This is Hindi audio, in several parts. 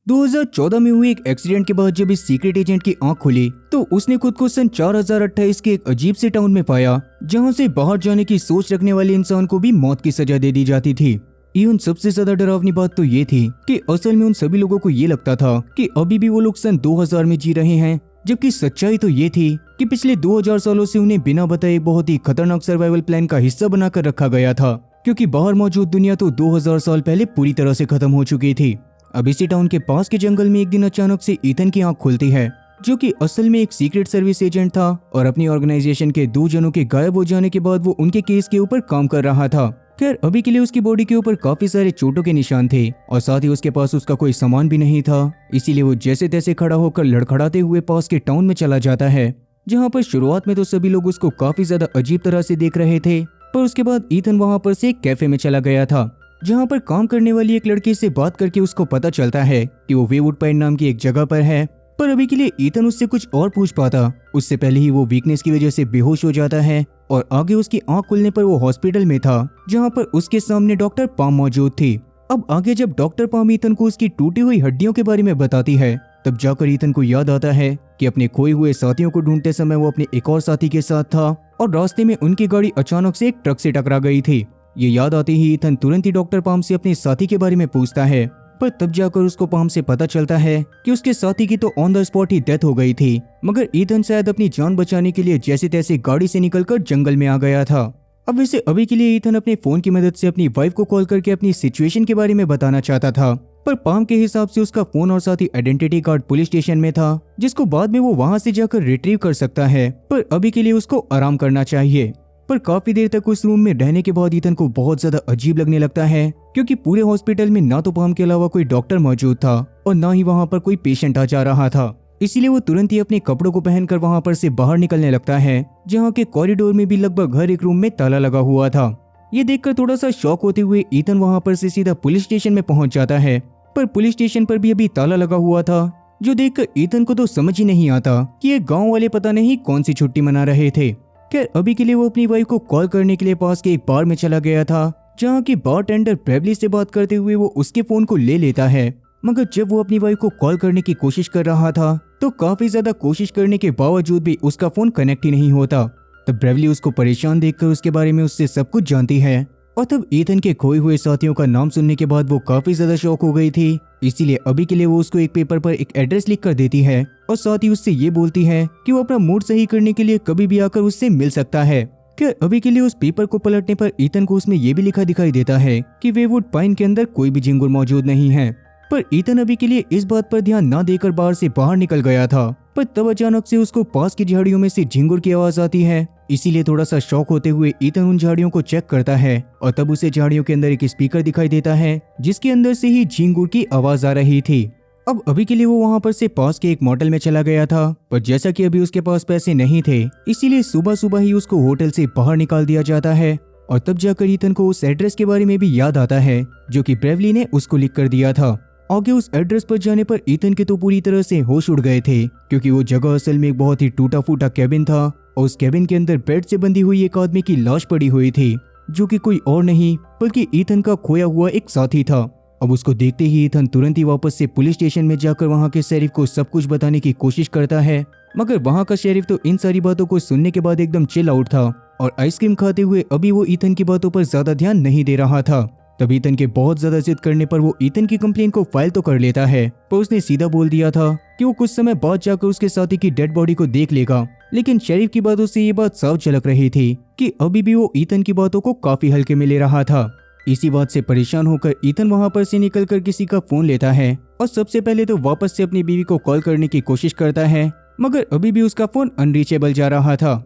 2014 में हुए एक एक्सीडेंट के बाद जब इस सीक्रेट एजेंट की आंख खुली तो उसने खुद को सन 4028 के एक अजीब से टाउन में पाया जहां से बाहर जाने की सोच रखने वाले इंसान को भी मौत की सजा दे दी जाती थी। इवन सबसे ज्यादा डरावनी बात तो ये थी कि असल में उन सभी लोगों को ये लगता था कि अभी भी वो लोग सन 2000 में जी रहे हैं, जबकि सच्चाई तो ये थी कि पिछले 2000 सालों से उन्हें बिना बताए बहुत ही खतरनाक सर्वाइवल प्लान का हिस्सा बनाकर रखा गया था, क्योंकि बाहर मौजूद दुनिया तो 2000 साल पहले पूरी तरह से खत्म हो चुकी थी। अब इसी टाउन के पास के जंगल में एक दिन अचानक से ईथन की आंख खुलती है, जो कि असल में एक सीक्रेट सर्विस एजेंट था और अपनी ऑर्गेनाइजेशन के 2 जनों के गायब हो जाने के बाद वो उनके केस के ऊपर काम कर रहा था। खैर अभी के लिए उसकी बॉडी के ऊपर काफी सारे चोटों के निशान थे और साथ ही उसके पास उसका कोई सामान भी नहीं था, इसीलिए वो जैसे तैसे खड़ा होकर लड़खड़ाते हुए पास के टाउन में चला जाता है, जहाँ पर शुरुआत में तो सभी लोग उसको काफी ज्यादा अजीब तरह से देख रहे थे। पर उसके बाद ईथन वहाँ पर से एक कैफे में चला गया था, जहाँ पर काम करने वाली एक लड़की से बात करके उसको पता चलता है कि वो वेवुड पॉइंट नाम की एक जगह पर है। पर अभी के लिए ईथन उससे कुछ और पूछ पाता उससे पहले ही वो वीकनेस की वजह से बेहोश हो जाता है और आगे उसकी आंख खुलने पर वो हॉस्पिटल में था, जहाँ पर उसके सामने डॉक्टर पाम मौजूद थी। अब आगे जब डॉक्टर पाम ईथन को उसकी टूटी हुई हड्डियों के बारे में बताती है, तब जाकर ईथन को याद आता है कि अपने खोए हुए साथियों को ढूंढते समय वो अपने एक और साथी के साथ था और रास्ते में उनकी गाड़ी अचानक से एक ट्रक से टकरा गई थी। ये याद आते ही ईथन तुरंत ही डॉक्टर पाम से अपने साथी के बारे में पूछता है, पर तब जाकर उसको पाम से पता चलता है कि उसके साथी की तो on the spot he death हो गई थी, मगर ईथन शायद अपनी जान बचाने के लिए जैसे तैसे गाड़ी से निकलकर जंगल में आ गया था। अब वैसे अभी के लिए ईथन अपने फोन की मदद से अपनी वाइफ को कॉल करके अपनी सिचुएशन के बारे में बताना चाहता था, पर पाम के हिसाब से उसका फोन और साथ ही आइडेंटिटी कार्ड पुलिस स्टेशन में था, जिसको बाद में वो वहां से जाकर रिट्रीव कर सकता है, पर अभी के लिए उसको आराम करना चाहिए। पर काफी देर तक उस रूम में रहने के बाद ईथन को बहुत ज्यादा अजीब लगने लगता है, क्योंकि पूरे हॉस्पिटल में ना तो पाम के अलावा कोई डॉक्टर मौजूद था और ना ही वहां पर कोई पेशेंट आ जा रहा था। इसीलिए वो तुरंत ही अपने कपड़ों को पहनकर वहां पर से बाहर निकलने लगता है, जहाँ के कॉरिडोर में भी लगभग हर एक रूम में ताला लगा हुआ था। ये देखकर थोड़ा सा शॉक होते हुए ईथन वहां पर से सीधा पुलिस स्टेशन में पहुंच जाता है, पर पुलिस स्टेशन पर भी अभी ताला लगा हुआ था, जो देखकर ईथन को तो समझ ही नहीं आता कि ये गाँव वाले पता नहीं कौन सी छुट्टी मना रहे थे। खैर अभी के लिए वो अपनी वाइफ को कॉल करने के लिए पास के एक बार में चला गया था, जहाँ की बारटेंडर ब्रेवली से बात करते हुए वो उसके फोन को ले लेता है, मगर जब वो अपनी वाइफ को कॉल करने की कोशिश कर रहा था तो काफी ज्यादा कोशिश करने के बावजूद भी उसका फोन कनेक्ट ही नहीं होता। तब ब्रेवली उसको परेशान देखकर उसके बारे में उससे सब कुछ जानती है और तब ईथन के खोए हुए साथियों का नाम सुनने के बाद वो काफी ज्यादा शॉक हो गई थी, इसीलिए अभी के लिए वो उसको एक पेपर पर एक एड्रेस लिख कर देती है और साथ ही उससे ये बोलती है कि वो अपना मूड सही करने के लिए कभी भी आकर उससे मिल सकता है। क्या अभी के लिए उस पेपर को पलटने पर ईथन को उसमें ये भी लिखा दिखाई देता है कि वेवुड पाइन के अंदर कोई भी झिंगुर मौजूद नहीं है। पर ईथन अभी के लिए इस बात पर ध्यान न देकर बाहर से बाहर निकल गया था, पर तब अचानक से उसको पास की झाड़ियों में से झिंगुर की आवाज आती है। इसीलिए थोड़ा सा शॉक होते हुए ईथन उन झाड़ियों को चेक करता है और तब उसे झाड़ियों के अंदर एक स्पीकर दिखाई देता है, जिसके अंदर से ही झिंगुर की आवाज आ रही थी। अब अभी के लिए वो वहां पर से पास के एक मोटल में चला गया था, पर जैसा कि अभी उसके पास पैसे नहीं थे, इसीलिए सुबह सुबह ही उसको होटल से बाहर निकाल दिया जाता है और तब जाकर ईथन को उस एड्रेस के बारे में भी याद आता है जो कि ब्रेवली ने उसको लिख कर दिया था। आगे उस एड्रेस पर जाने पर ईथन के तो पूरी तरह से होश उड़ गए थे, क्योंकि वो जगह असल में एक बहुत ही टूटा फूटा कैबिन था और उस कैबिन के अंदर बेड से बंधी हुई एक आदमी की लाश पड़ी हुई थी, जो कि कोई और नहीं बल्कि ईथन का खोया हुआ एक साथी था। अब उसको देखते ही ईथन तुरंत ही वापस से पुलिस स्टेशन में जाकर वहां के शेरिफ को सब कुछ बताने की कोशिश करता है, मगर वहां का शेरिफ तो इन सारी बातों को सुनने के बाद एकदम चिल आउट था और आइसक्रीम खाते हुए अभी वो ईथन की बातों पर ज्यादा ध्यान नहीं दे रहा था। तब ईथन के बहुत ज्यादा जिद करने पर वो ईथन की कंप्लेन को फाइल तो कर लेता है, पर उसने सीधा बोल दिया था कि वो कुछ समय बाद जाकर उसके साथी की डेड बॉडी को देख लेगा। लेकिन शेरिफ की बातों से ये बात साफ झलक रही थी कि अभी भी वो ईथन की बातों को काफी हल्के में ले रहा था। इसी बात से परेशान होकर ईथन वहां पर से निकलकर किसी का फोन लेता है और सबसे पहले तो वापस से अपनी बीवी को कॉल करने की कोशिश करता है, मगर अभी भी उसका फोन अनरीचेबल जा रहा था।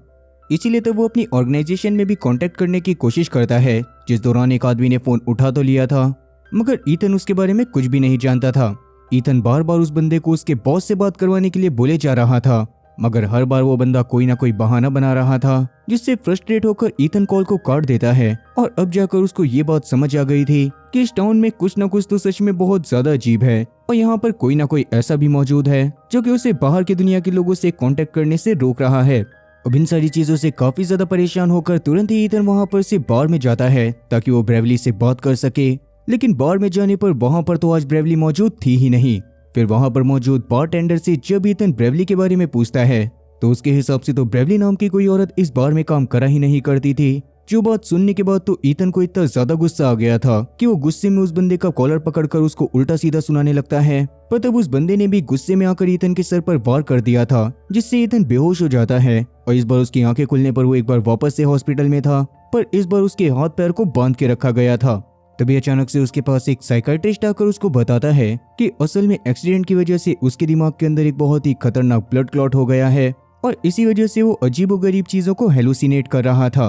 इसीलिए तो वो अपनी ऑर्गेनाइजेशन में भी कांटेक्ट करने की कोशिश करता है, जिस दौरान एक आदमी ने फोन उठा तो लिया था, मगर ईथन उसके बारे में कुछ भी नहीं जानता था। ईथन बार बार उस बंदे को उसके बॉस से बात करवाने के लिए बोले जा रहा था, मगर हर बार वो बंदा कोई ना कोई बहाना बना रहा था, जिससे फ्रस्ट्रेट होकर ईथन कॉल को काट देता है। और अब जाकर उसको ये बात समझ आ गई थी कि इस टाउन में कुछ न कुछ तो सच में बहुत ज्यादा अजीब है और यहाँ पर कोई ना कोई ऐसा भी मौजूद है जो कि उसे बाहर की दुनिया के लोगों से कांटेक्ट करने से रोक रहा है। अब इन सारी चीजों से काफी ज्यादा परेशान होकर तुरंत ही ईथन वहां पर से बार में जाता है ताकि वो ब्रेवली से बात कर सके, लेकिन बार में जाने पर वहां पर तो आज ब्रेवली मौजूद थी ही नहीं। फिर वहां पर मौजूद बारटेंडर से जब ईथन ब्रेवली के बारे में पूछता है तो उसके हिसाब से तो ब्रेवली नाम की कोई औरत इस बार में काम करा ही नहीं करती थी। जो बात सुनने के बाद तो ईथन को इतना ज्यादा गुस्सा आ गया था कि वो गुस्से में उस बंदे का कॉलर पकड़कर उसको उल्टा सीधा सुनाने लगता है। पर तब उस बंदे ने भी गुस्से में आकर ईथन के सर पर वार कर दिया था, जिससे ईथन बेहोश हो जाता है और इस बार उसकी आंखें खुलने पर वो एक बार वापस से हॉस्पिटल में था, पर इस बार उसके हाथ पैर को बांध के रखा गया था। तभी अचानक से उसके पास एक साइकाइट्रिस्ट आकर उसको बताता है कि असल में एक्सीडेंट की वजह से उसके दिमाग के अंदर एक बहुत ही खतरनाक ब्लड क्लॉट हो गया है और इसी वजह से वो अजीबोगरीब चीजों को हेलुसिनेट कर रहा था।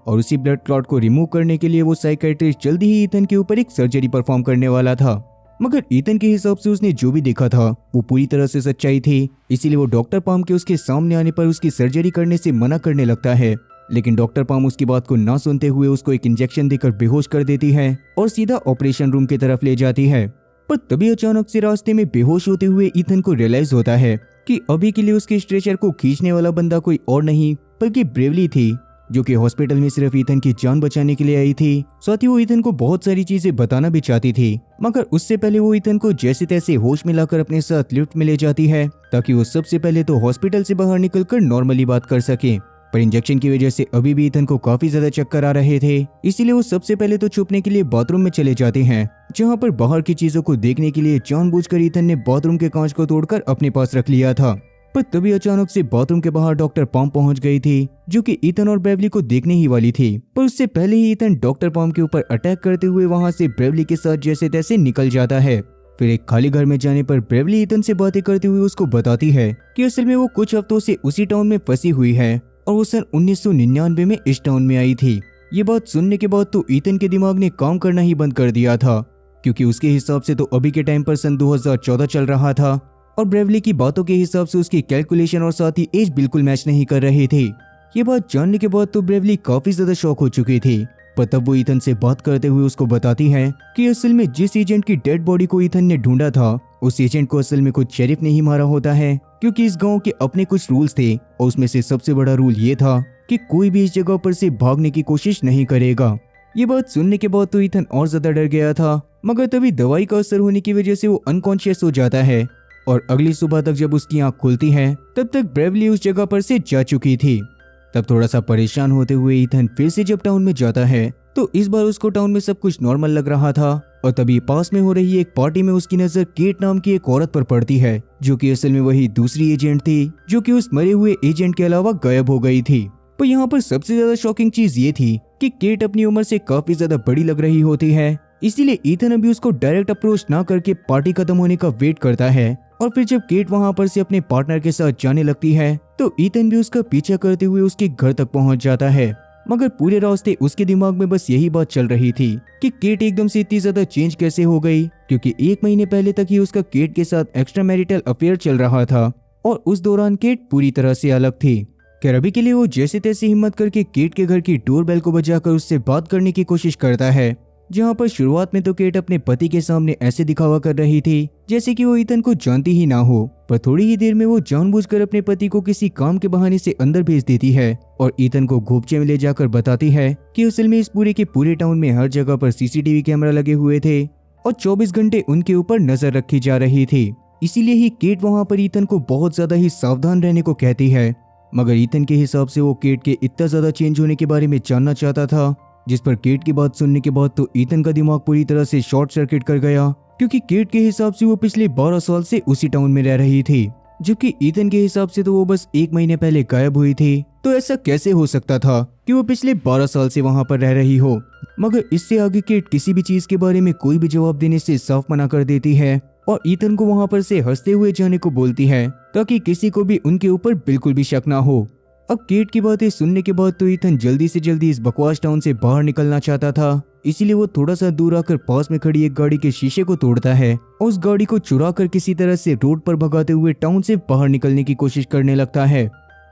और उसी ब्लड क्लॉट को रिमूव करने के लिए वो साइकाइट्रिस्ट जल्दी ही ईथन के ऊपर एक सर्जरी परफॉर्म करने वाला था। मगर ईथन के हिसाब से उसने जो भी देखा था वो पूरी तरह से सच्चाई थी, इसीलिए वो डॉक्टर पाम के उसके सामने आने पर उसकी सर्जरी करने से मना करने लगता है। लेकिन डॉक्टर पाम उसकी बात को ना सुनते हुए उसको एक इंजेक्शन देकर बेहोश कर देती है और सीधा ऑपरेशन रूम की तरफ ले जाती है। पर तभी अचानक से रास्ते में बेहोश होते हुए ईथन को रियलाइज होता है कि अभी के लिए उसके स्ट्रेचर को खींचने वाला बंदा कोई और नहीं बल्कि ब्रेवली थी, जो कि हॉस्पिटल में सिर्फ ईथन की जान बचाने के लिए आई थी। साथ ही वो ईथन को बहुत सारी चीजें बताना भी चाहती थी, मगर उससे पहले वो ईथन को जैसे तैसे होश में लाकर अपने साथ लिफ्ट में ले जाती है ताकि वो सबसे पहले तो हॉस्पिटल से बाहर निकलकर नॉर्मली बात कर सके। पर इंजेक्शन की वजह से अभी भी ईथन को काफी ज्यादा चक्कर आ रहे थे, इसीलिए वो सबसे पहले तो छुपने के लिए बाथरूम में चले जाते हैं, जहाँ पर बाहर की चीजों को देखने के लिए जानबूझकर ईथन ने बाथरूम के कांच को तोड़कर अपने पास रख लिया था। पर तभी अचानक से बाथरूम के बाहर डॉक्टर पाम पहुंच गई थी, जो कि ईथन और ब्रेवली को देखने ही वाली थी। पर उससे पहले ही ईथन डॉक्टर पाम के ऊपर अटैक करते हुए वहां से ब्रेवली के साथ जैसे तैसे निकल जाता है। फिर एक खाली घर में जाने पर ब्रेवली ईथन से बातें करते हुए उसको बताती है कि असल में वो कुछ हफ्तों से उसी टाउन में फंसी हुई है और वो सन 1999 में इस टाउन में आई थी। ये बात सुनने के बाद तो ईथन के दिमाग ने काम करना ही बंद कर दिया था, क्योंकि उसके हिसाब से तो अभी के टाइम पर सन 2014 चल रहा था और ब्रेवली की बातों के हिसाब से उसकी कैलकुलेशन और साथ ही एज बिल्कुल मैच नहीं कर रही थी। ये बात जानने के बाद तो ब्रेवली काफी ज्यादा शॉक हो चुकी थी, पर तब वो ईथन से बात करते हुए उसको बताती है कि असल में जिस एजेंट की डेड बॉडी को ईथन ने ढूंढा था उस एजेंट को असल में कुछ शेरिफ ने ही मारा होता है, क्योंकि इस गांव के अपने कुछ रूल्स थे और उसमें से सबसे बड़ा रूल ये था कि कोई भी इस जगह पर से भागने की कोशिश नहीं करेगा। ये बात सुनने के बाद तो ईथन और ज्यादा डर गया था, मगर तभी दवाई का असर होने की वजह से वो अनकॉन्शियस हो जाता है और अगली सुबह तक जब उसकी आंख खुलती है तब तक ब्रेवली उस जगह पर से जा चुकी थी। तब थोड़ा सा परेशान होते हुए ईथन फिर से जब टाउन में जाता है तो इस बार उसको टाउन में सब कुछ नॉर्मल लग रहा था और तभी पास में हो रही एक पार्टी में उसकी नजर केट नाम की एक औरत पर पड़ती है, जो कि असल में वही दूसरी एजेंट थी जो कि उस मरे हुए एजेंट के अलावा गायब हो गई थी। पर यहाँ पर सबसे ज्यादा शॉकिंग चीज ये थी कि केट अपनी उम्र से काफी ज्यादा बड़ी लग रही होती है, इसीलिए ईथन अभी उसको डायरेक्ट अप्रोच ना करके पार्टी खत्म होने का वेट करता है। और फिर जब केट वहां पर से अपने पार्टनर के साथ जाने लगती है तो ईथन भी उसका पीछा करते हुए उसके घर तक पहुंच जाता है, मगर पूरे रास्ते उसके दिमाग में बस यही बात चल रही थी कि केट एकदम से इतनी ज्यादा चेंज कैसे हो गई, क्योंकि 1 महीने पहले तक ही उसका केट के साथ एक्स्ट्रा मैरिटल अफेयर चल रहा था और उस दौरान केट पूरी तरह से अलग थी। खैर अभी के लिए वो जैसे तैसे हिम्मत करके केट के घर की डोरबेल को बजाकर उससे बात करने की कोशिश करता है, जहाँ पर शुरुआत में तो केट अपने पति के सामने ऐसे दिखावा कर रही थी जैसे कि वो ईथन को जानती ही ना हो, पर थोड़ी ही देर में वो जानबूझकर अपने पति को किसी काम के बहाने से अंदर भेज देती है और ईथन को घोपचे में ले जाकर बताती है कि असल में इस पूरे के पूरे टाउन में हर जगह पर सीसीटीवी कैमरा लगे हुए थे और 24 घंटे उनके ऊपर नजर रखी जा रही थी। इसीलिए ही केट वहां पर ईथन को बहुत ज्यादा ही सावधान रहने को कहती है, मगर ईथन के हिसाब से वो केट के इतना ज्यादा चेंज होने के बारे में जानना चाहता था, जिस पर केट की बात सुनने के बाद तो ईथन का दिमाग पूरी तरह से शॉर्ट सर्किट कर गया, क्योंकि केट के हिसाब से वो पिछले 12 साल से उसी टाउन में रह रही थी, जबकि ईथन के हिसाब से तो वो बस 1 महीने पहले गायब हुई थी। तो ऐसा कैसे हो सकता था कि वो पिछले 12 साल से वहां पर रह रही हो। मगर इससे आगे केट किसी भी चीज के बारे में कोई भी जवाब देने से साफ मना कर देती है और ईथन को वहां पर से हंसते हुए जाने को बोलती है ताकि किसी को भी उनके ऊपर बिल्कुल भी शक ना हो। अब केट की बातें सुनने के बाद तो ईथन जल्दी से जल्दी इस बकवास टाउन से बाहर निकलना चाहता था, इसीलिए वो थोड़ा सा दूर आकर पास में खड़ी एक गाड़ी के शीशे को तोड़ता है और उस गाड़ी को चुरा कर किसी तरह से रोड पर भगाते हुए टाउन से बाहर निकलने की कोशिश करने लगता है।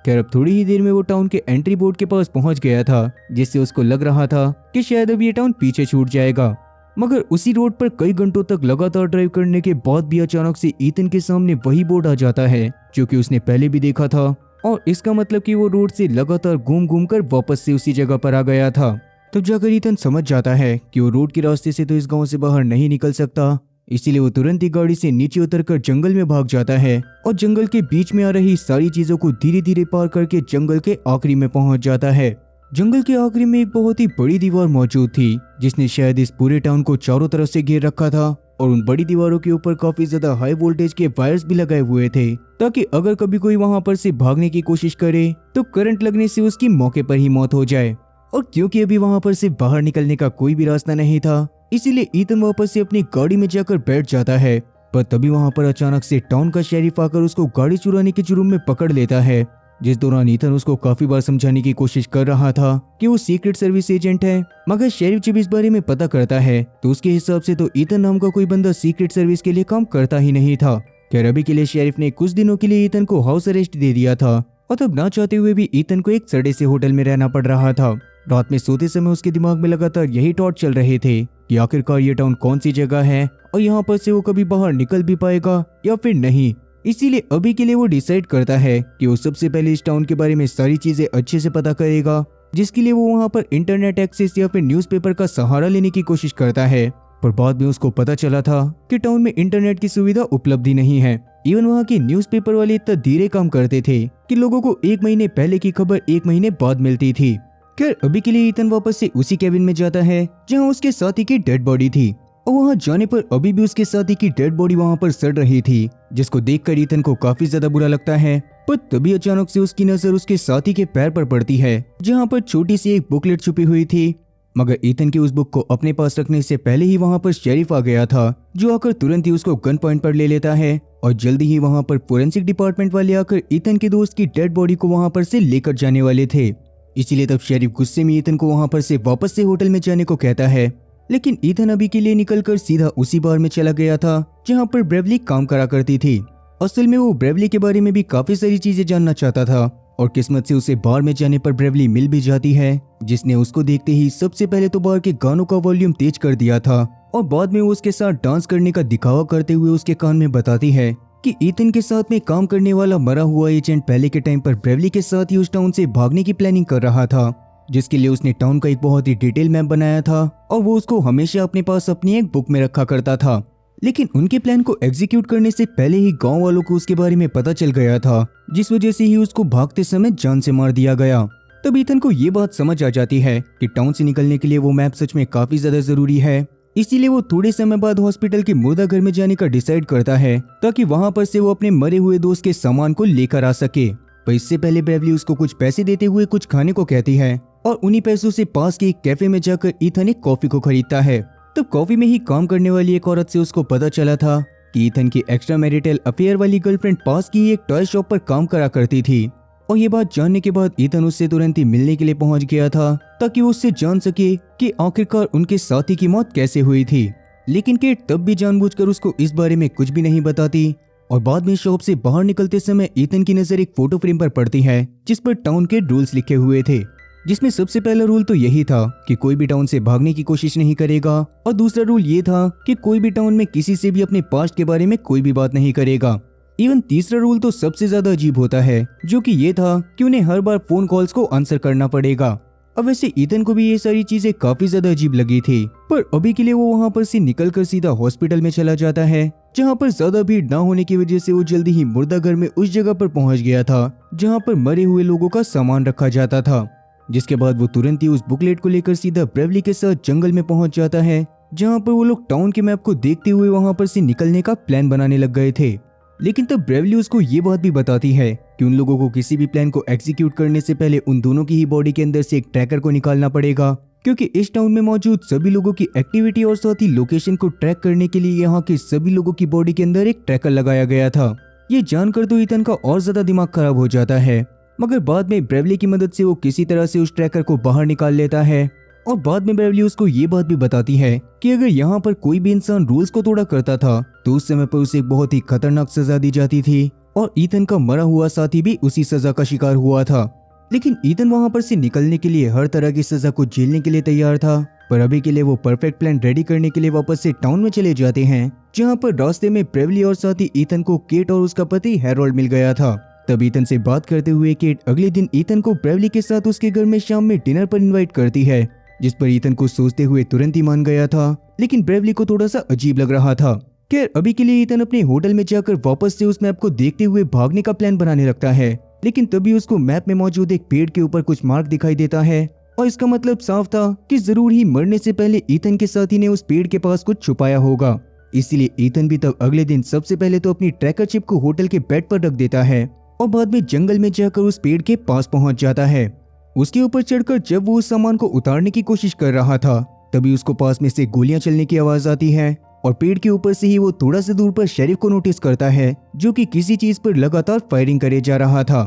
खैर अब थोड़ी ही देर में वो टाउन के एंट्री बोर्ड के पास पहुंच गया था, जिससे उसको लग रहा था कि शायद अब ये टाउन पीछे छूट जाएगा। मगर उसी रोड पर कई घंटों तक लगातार ड्राइव करने के बाद भी अचानक से ईथन के सामने वही बोर्ड आ जाता है जो कि उसने पहले भी देखा था, और इसका मतलब कि वो रोड से लगातार घूम घूम कर वापस से उसी जगह पर आ गया था। तब जाकर ईथन समझ जाता है कि वो रोड के रास्ते से तो इस गांव से बाहर नहीं निकल सकता, इसीलिए वो तुरंत ही गाड़ी से नीचे उतरकर जंगल में भाग जाता है और जंगल के बीच में आ रही सारी चीजों को धीरे धीरे पार करके जंगल के आखिरी में पहुंच जाता है। जंगल के आखिरी में एक बहुत ही बड़ी दीवार मौजूद थी जिसने शायद इस पूरे टाउन को चारों तरफ से घेर रखा था और उन बड़ी दीवारों के ऊपर काफी ज्यादा हाई वोल्टेज के वायर्स भी लगाए हुए थे ताकि अगर कभी कोई वहां पर से भागने की कोशिश करे तो करंट लगने से उसकी मौके पर ही मौत हो जाए। और क्योंकि अभी वहां पर से बाहर निकलने का कोई भी रास्ता नहीं था, इसीलिए ईथन वापस से अपनी गाड़ी में जाकर बैठ जाता है। पर तभी वहां पर अचानक से टाउन का शेरिफ आकर उसको गाड़ी चुराने के जुर्म में पकड़ लेता है, जिस दौरान ईथन उसको काफी बार समझाने की कोशिश कर रहा था कि वो सीक्रेट सर्विस एजेंट है। मगर शेरिफ जब इस बारे में पता करता है तो उसके हिसाब से तो ईथन नाम का कोई बंदा सीक्रेट सर्विस के लिए काम करता ही नहीं था। खैर अभी के लिए शेरिफ ने कुछ दिनों के लिए ईथन को हाउस अरेस्ट दे दिया था और तब ना चाहते हुए भी ईथन को एक सड़े से होटल में रहना पड़ रहा था। रात में सोते समय उसके दिमाग में लगातार यही थॉट चल रहे थे कि आखिरकार ये टाउन कौन सी जगह है और यहाँ पर से वो कभी बाहर निकल भी पाएगा या फिर नहीं। इसीलिए अभी के लिए वो डिसाइड करता है कि वो सबसे पहले इस टाउन के बारे में सारी चीजें अच्छे से पता करेगा, जिसके लिए वो वहाँ पर इंटरनेट एक्सेस या फिर न्यूज़पेपर का सहारा लेने की कोशिश करता है। पर बाद में उसको पता चला था कि टाउन में इंटरनेट की सुविधा उपलब्ध ही नहीं है। इवन वहाँ के न्यूज़पेपर वाले इतना धीरे काम करते थे कि लोगों को 1 महीने पहले की खबर 1 महीने बाद मिलती थी। खैर अभी के लिए ईथन वापस से उसी केबिन में जाता है जहाँ उसके साथी की डेड बॉडी थी और वहाँ जाने पर अभी भी उसके साथी की डेड बॉडी वहाँ पर सड़ रही थी, जिसको देखकर ईथन को काफी ज्यादा बुरा लगता है। पर तभी अचानक से उसकी नजर उसके साथी के पैर पर पड़ती है जहाँ पर छोटी सी एक बुकलेट छुपी हुई थी। मगर ईथन की उस बुक को अपने पास रखने से पहले ही वहाँ पर शेरिफ आ गया था, जो आकर तुरंत ही उसको गन पॉइंट पर ले लेता है और जल्दी ही वहाँ पर फोरेंसिक डिपार्टमेंट वाले आकर ईथन के दोस्त की डेड बॉडी को वहाँ पर से लेकर जाने वाले थे। इसीलिए तब शेरिफ गुस्से में ईथन को वहाँ पर से वापस से होटल में जाने को कहता है, लेकिन ईथन अभी के लिए निकलकर सीधा उसी बार में चला गया था जहाँ पर ब्रेवली काम करा करती थी। असल में वो ब्रेवली के बारे में भी काफी सारी चीजें जानना चाहता था और किस्मत से उसे बार में जाने पर ब्रेवली मिल भी जाती है, जिसने उसको देखते ही सबसे पहले तो बार के गानों का वॉल्यूम तेज कर दिया था और बाद में वो उसके साथ डांस करने का दिखावा करते हुए उसके कान में बताती है कि ईथन के साथ में काम करने वाला मरा हुआ एजेंट पहले के टाइम पर ब्रेवली के साथ ही उस टाउन से भागने की प्लानिंग कर रहा था, जिसके लिए उसने टाउन का एक बहुत ही डिटेल मैप बनाया था और वो उसको हमेशा अपने पास अपनी एक बुक में रखा करता था। लेकिन उनके प्लान को एग्जीक्यूट करने से पहले ही गांव वालों को उसके बारे में पता चल गया था, जिस वजह से ही उसको भागते समय जान से मार दिया गया। तब ईथन को ये बात समझ आ जाती है कि टाउन से निकलने के लिए वो मैप सच में काफी ज्यादा जरूरी है। इसीलिए वो थोड़े समय बाद हॉस्पिटल के मुर्दा घर में जाने का डिसाइड करता है ताकि वहां पर से वो अपने मरे हुए दोस्त के सामान को लेकर आ सके। पर इससे पहले ब्रेवली उसको कुछ पैसे देते हुए कुछ खाने को कहती है और उन्हीं पैसों से पास के एक कैफे में जाकर ईथन एक कॉफी को खरीदता है। तब कॉफी में ही काम करने वाली एक औरत से उसको पता चला था कि ईथन की एक्स्ट्रा मैरिटल अफेयर वाली गर्लफ्रेंड पास की एक टॉय शॉप पर काम करा करती थी और ये बात जानने के बाद ईथन उससे तुरंत ही मिलने के लिए पहुंच गया था ताकि वो उससे जान सके कि आखिरकार उनके साथी की मौत कैसे हुई थी। लेकिन केट तब भी जानबूझकर उसको इस बारे में कुछ भी नहीं बताती और बाद में शॉप से बाहर निकलते समय ईथन की नजर एक फोटो फ्रेम पर पड़ती है जिस पर टाउन के रूल्स लिखे हुए थे, जिसमें सबसे पहला रूल तो यही था कि कोई भी टाउन से भागने की कोशिश नहीं करेगा और दूसरा रूल ये था कि कोई भी टाउन में किसी से भी अपने पास्ट के बारे में कोई भी बात नहीं करेगा। इवन तीसरा रूल तो सबसे ज्यादा अजीब होता है, जो कि ये था कि उन्हें हर बार फोन कॉल्स को आंसर करना पड़ेगा। अब वैसे ईथन को भी ये सारी चीजें काफी ज्यादा अजीब लगी थी, पर अभी के लिए वो वहाँ पर से निकलकर सीधा हॉस्पिटल में चला जाता है, जहाँ पर ज्यादा भीड़ ना होने की वजह से वो जल्दी ही मुर्दा घर में उस जगह पर पहुंच गया था जहाँ पर मरे हुए लोगों का सामान रखा जाता था। जिसके बाद वो तुरंत ही उस बुकलेट को लेकर सीधा ब्रेवली के साथ जंगल में पहुंच जाता है, जहाँ पर वो लोग टाउन के मैप को देखते हुए वहाँ पर से निकलने का प्लान बनाने लग गए थे। लेकिन तब ब्रेवली उसको ये बात भी बताती है कि उन लोगों को किसी भी प्लान को एग्जीक्यूट करने से पहले उन दोनों की ही बॉडी के अंदर से एक ट्रैकर को निकालना पड़ेगा, क्योंकि इस टाउन में मौजूद सभी लोगों की एक्टिविटी और साथ ही लोकेशन को ट्रैक करने के लिए यहाँ के सभी लोगों की बॉडी के अंदर एक ट्रैकर लगाया गया था। ये जानकर तो ईथन का और ज्यादा दिमाग खराब हो जाता है, मगर बाद में ब्रेवली की मदद से वो किसी तरह से उस ट्रैकर को बाहर निकाल लेता है और बाद में ब्रेवली उसको ये बात भी बताती है कि अगर यहाँ पर कोई भी इंसान रूल्स को तोड़ा करता था तो उस समय पर उसे एक बहुत ही खतरनाक सजा दी जाती थी और ईथन का मरा हुआ साथी भी उसी सजा का शिकार हुआ था। लेकिन ईथन वहाँ पर से निकलने के लिए हर तरह की सजा को झेलने के लिए तैयार था, पर अभी के लिए वो परफेक्ट प्लान रेडी करने के लिए वापस से टाउन में चले जाते हैं, जहाँ पर रास्ते में ब्रेवली और साथी ईथन को केट और उसका पति हैरोल्ड मिल गया था। तब ईथन से बात करते हुए केट अगले दिन ईथन को ब्रेवली के साथ उसके घर में शाम में डिनर पर इनवाइट करती है, जिस पर ईथन को सोचते हुए तुरंत ही मान गया था, लेकिन ब्रेवली को थोड़ा सा अजीब लग रहा था खैर अभी के लिए ईथन अपने होटल में जाकर वापस से उस मैप को देखते हुए भागने का प्लान बनाने लगता है, लेकिन तभी उसको मैप में मौजूद एक पेड़ के ऊपर कुछ मार्क दिखाई देता है और इसका मतलब साफ था कि जरूर ही मरने से पहले ईथन के साथी ने उस पेड़ के पास कुछ छुपाया होगा। इसीलिए ईथन भी तब अगले दिन सबसे पहले तो अपनी ट्रैकर चिप को होटल के बेड पर रख देता है और बाद में जंगल में जाकर उस पेड़ के पास पहुंच जाता है। उसके ऊपर चढ़कर जब वो उस सामान को उतारने की कोशिश कर रहा था तभी उसको पास में से गोलियां चलने की आवाज आती है और पेड़ के ऊपर से ही वो थोड़ा सा दूर पर शेरिफ को नोटिस करता है जो कि किसी चीज पर लगातार फायरिंग करे जा रहा था।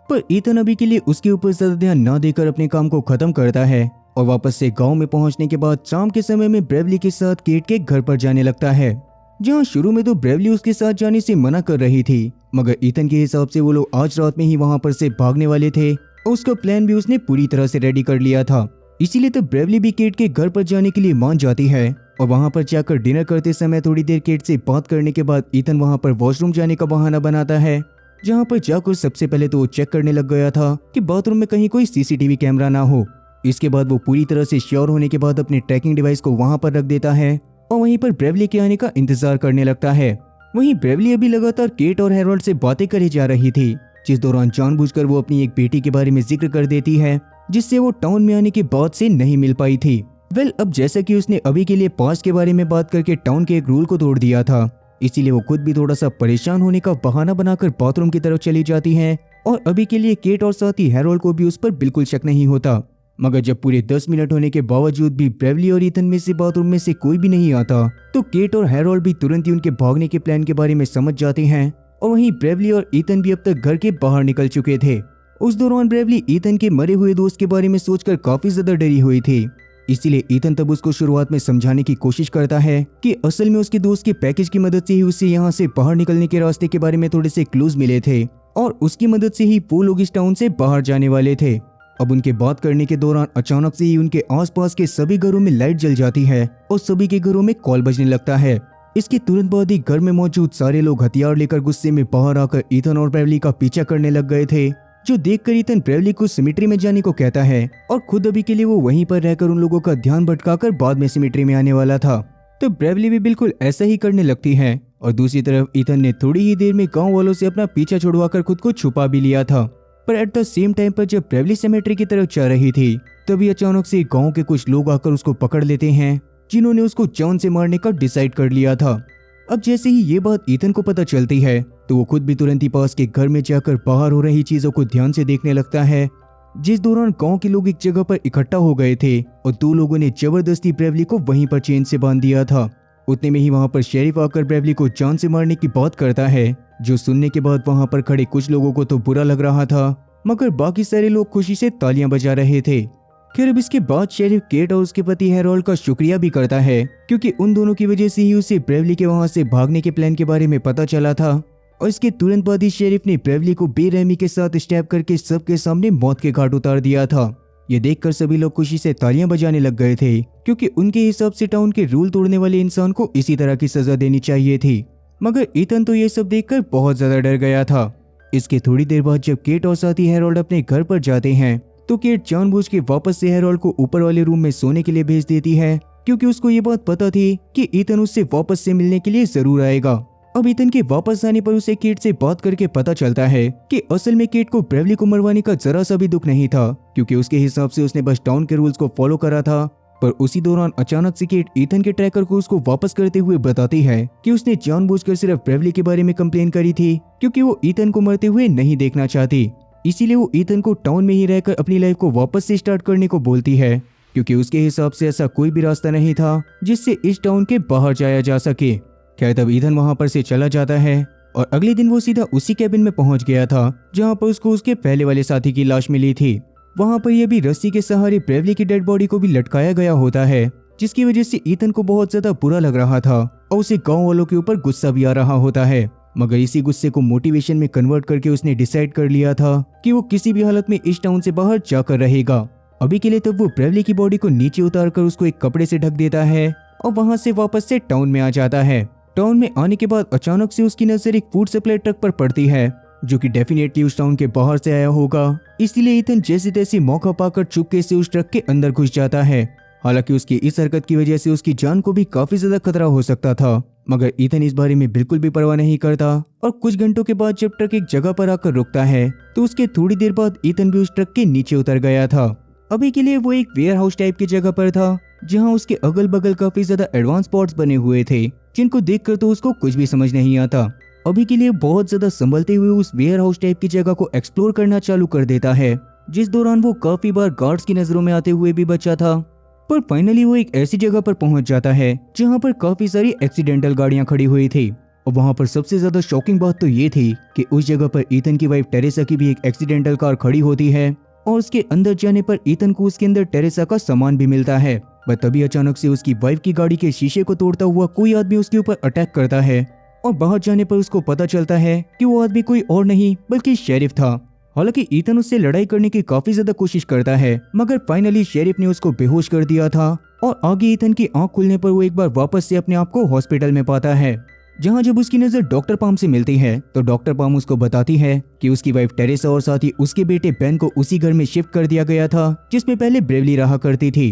पर ईथन अभी के लिए उसके ऊपर ज्यादा ध्यान न देकर अपने काम को खत्म करता है और वापस से गांव में पहुंचने के बाद शाम के समय में ब्रेवली के साथ केट के घर पर जाने लगता है, जहां शुरू में तो ब्रेवली उसके साथ जाने से मना कर रही थी, मगर ईथन के हिसाब से वो लोग आज रात में ही वहां पर से भागने वाले थे और उसका प्लान भी उसने पूरी तरह से रेडी कर लिया था। इसीलिए तो ब्रेवली भी केट के घर पर जाने के लिए मान जाती है और वहां पर जाकर डिनर करते समय थोड़ी देर केट से बात करने के बाद ईथन वहां पर वॉशरूम जाने का बहाना बनाता है, जहां पर जाकर सबसे पहले तो वो चेक करने लग गया था कि बाथरूम में कहीं कोई सीसीटीवी कैमरा ना हो। इसके बाद वो पूरी तरह से श्योर होने के बाद अपने ट्रैकिंग डिवाइस को वहां पर रख देता है और वहीं पर ब्रेवली के आने का इंतजार करने लगता है। वहीं ब्रेवली अभी लगातार केट और हैरोल्ड से बातें करे जा रही थी, जिस दौरान जानबूझकर वो अपनी एक बेटी के बारे में जिक्र कर देती है जिससे वो टाउन में आने के बाद से नहीं मिल पाई थी। अब जैसा कि उसने अभी के लिए पास्ट के बारे में बात करके टाउन के एक रूल को तोड़ दिया था, इसीलिए वो खुद भी थोड़ा सा परेशान होने का बहाना बनाकर बाथरूम की तरफ चली जाती है और अभी के लिए केट और साथ ही हैरोल्ड को भी उस पर बिल्कुल शक नहीं होता। मगर जब पूरे 10 मिनट होने के बावजूद भी ब्रेवली और ईथन में से बाथरूम में से कोई भी नहीं आता तो केट और हैरोल्ड भी तुरंत ही उनके भागने के प्लान के बारे में समझ जाते हैं और वहीं ब्रेवली और ईथन भी अब तक घर के बाहर निकल चुके थे। उस दौरान ब्रेवली ईथन के मरे हुए दोस्त के बारे में सोचकर काफी ज्यादा डरी हुई थी, इसीलिए ईथन तब उसको शुरुआत में समझाने की कोशिश करता है कि असल में उसके दोस्त के पैकेज की मदद से ही उसे यहाँ से बाहर निकलने के रास्ते के बारे में थोड़े से क्लूज मिले थे और उसकी मदद से ही वो लोग इस टाउन से बाहर जाने वाले थे। अब उनके बात करने के दौरान अचानक से ही उनके आसपास के सभी घरों में लाइट जल जाती है और सभी के घरों में कॉल बजने लगता है। इसके तुरंत बाद ही घर में मौजूद सारे लोग हथियार लेकर गुस्से में बाहर आकर ईथन और ब्रेवली का पीछा करने लग गए थे, जो देखकर ईथन ब्रेवली को सिमिट्री में जाने को कहता है और खुद अभी के लिए वो वहीं पर रहकर उन लोगों का ध्यान भटकाकर बाद में सिमिट्री में आने वाला था। तो ब्रेवली भी बिल्कुल ऐसा ही करने लगती है और दूसरी तरफ ईथन ने थोड़ी ही देर में गांव वालों से अपना पीछा छुड़वाकर खुद को छुपा भी लिया था। पर एट द सेम टाइम पर जब ब्रेवली सिमिट्री की तरफ जा रही थी तभी अचानक से गाँव के कुछ लोग आकर उसको पकड़ लेते हैं, जिन्होंने उसको जान से मारने का डिसाइड कर लिया था। अब जैसे ही ये बात ईथन को पता चलती है तो वो खुद भी तुरंत ही पास के घर में जाकर बाहर हो रही चीजों को ध्यान से देखने लगता है, जिस दौरान गांव के लोग एक जगह पर इकट्ठा हो गए थे और दो लोगों ने जबरदस्ती ब्रेवली को वहीं पर चेन से बांध दिया था। उतने में ही वहां पर शेरिफ आकर ब्रेवली को जान से मारने की बात करता है, जो सुनने के बाद वहां पर खड़े कुछ लोगों को तो बुरा लग रहा था, मगर बाकी सारे लोग खुशी से तालियां बजा रहे थे। खैर अब इसके बाद शेरिफ केट और उसके पति हैरोल्ड का शुक्रिया भी करता है, क्योंकि उन दोनों की वजह से ही उसे ब्रेवली के वहां से भागने के प्लान के बारे में पता चला था। और इसके तुरंत बाद ही शेरिफ ने ब्रेवली को बेरहमी के साथ स्टैब करके सबके सामने मौत के घाट उतार दिया था। ये देखकर सभी लोग खुशी से तालियां बजाने लग गए थे, क्योंकि उनके हिसाब से टाउन के रूल तोड़ने वाले इंसान को इसी तरह की सजा देनी चाहिए थी। मगर ईथन तो ये सब देखकर बहुत ज्यादा डर गया था। इसके थोड़ी देर बाद जब केट और साथी हैरोल्ड अपने घर पर जाते हैं तो केट जानबूझ के वापस से हैरोल्ड को ऊपर वाले रूम में सोने के लिए भेज देती है, क्योंकि उसको ये बात पता थी कि ईथन उससे वापस से मिलने के लिए जरूर आएगा। अब ईथन के वापस आने पर उसे केट से बात करके पता चलता है कि असल में केट को ब्रेवली को मरवाने का जरा सा भी दुख नहीं था, क्योंकि उसके हिसाब से उसने बस टाउन के रूल्स को फॉलो करा था। पर उसी दौरान अचानक से केट ईथन के ट्रैकर को उसको वापस करते हुए बताती है कि उसने जानबूझकर सिर्फ ब्रेवली के बारे में कंप्लेन करी थी, क्योंकि वो ईथन को मरते हुए नहीं देखना चाहती। इसीलिए वो ईथन को टाउन में ही रहकर अपनी लाइफ को वापस से स्टार्ट करने को बोलती है, क्योंकि उसके हिसाब से ऐसा कोई भी रास्ता नहीं था जिससे इस टाउन के बाहर जाया जा सके। खैर तब ईथन वहां पर से चला जाता है और अगले दिन वो सीधा उसी कैबिन में पहुंच गया था जहां पर उसको उसके पहले वाले साथी की लाश मिली थी। वहां पर यह भी रस्सी के सहारे ब्रेवली की डेड बॉडी को भी लटकाया गया होता है, जिसकी वजह से ईथन को बहुत ज्यादा बुरा लग रहा था और उसे गाँव वालों के ऊपर गुस्सा भी आ रहा होता है। मगर इसी गुस्से को मोटिवेशन में कन्वर्ट करके उसने डिसाइड कर लिया था कि वो किसी भी हालत में इस टाउन से बाहर जाकर रहेगा। अभी के लिए तब वो ब्रेवली की बॉडी को नीचे उतारकर उसको एक कपड़े से ढक देता है और वहां से वापस से टाउन में आ जाता है। टाउन में आने के बाद अचानक से उसकी नजर एक फूड सप्लाई ट्रक पर पड़ती है, जो कि डेफिनेटली उस टाउन के बाहर से आया होगा। इसीलिए ईथन जैसे तैसे मौका पाकर चुपके से उस ट्रक के अंदर घुस जाता है हालांकि उसकी इस हरकत की वजह से उसकी जान को भी काफी ज्यादा खतरा हो सकता था, मगर ईथन इस बारे में बिल्कुल भी परवाह नहीं करता। और कुछ घंटों के बाद जब ट्रक एक जगह पर आकर रुकता है तो उसके थोड़ी देर बाद ईथन भी उस ट्रक के नीचे उतर गया था। अभी के लिए वो एक वेयर हाउस टाइप की जगह पर था, जहाँ उसके अगल बगल काफी ज्यादा एडवांस स्पॉट्स बने हुए थे, जिनको देखकर तो उसको कुछ भी समझ नहीं आता। अभी के लिए बहुत ज्यादा संभलते हुए उस वेयर हाउस टाइप की जगह को एक्सप्लोर करना चालू कर देता है, जिस दौरान वो काफी बार गार्ड्स की नजरों में आते हुए भी बचा था। पर फाइनली वो एक ऐसी जगह पर पहुंच जाता है जहां पर काफी सारी एक्सीडेंटल गाड़ियां खड़ी हुई थी। और वहां पर सबसे ज्यादा शॉकिंग बात तो ये थी कि उस जगह पर ईथन की वाइफ टेरेसा की भी एक एक्सीडेंटल कार खड़ी होती है, और उसके अंदर जाने पर ईथन को उसके अंदर टेरेसा का सामान भी मिलता है। पर तभी अचानक से उसकी वाइफ की गाड़ी के शीशे को तोड़ता हुआ कोई आदमी उसके ऊपर अटैक करता है, और बाहर जाने पर उसको पता चलता है कि वो आदमी कोई और नहीं बल्कि शेरिफ था। हालांकि ईथन उससे लड़ाई करने की काफी ज्यादा कोशिश करता है, मगर फाइनली शेरिफ ने उसको बेहोश कर दिया था। और आगे ईथन की आंख खुलने पर वो एक बार वापस से अपने आप को हॉस्पिटल में पाता है, जहां जब उसकी नजर डॉक्टर पाम से मिलती है तो डॉक्टर पाम उसको बताती है कि उसकी वाइफ टेरेसा और साथ ही उसके बेटे बेन को उसी घर में शिफ्ट कर दिया गया था जिसमें पहले ब्रेवली रहा करती थी।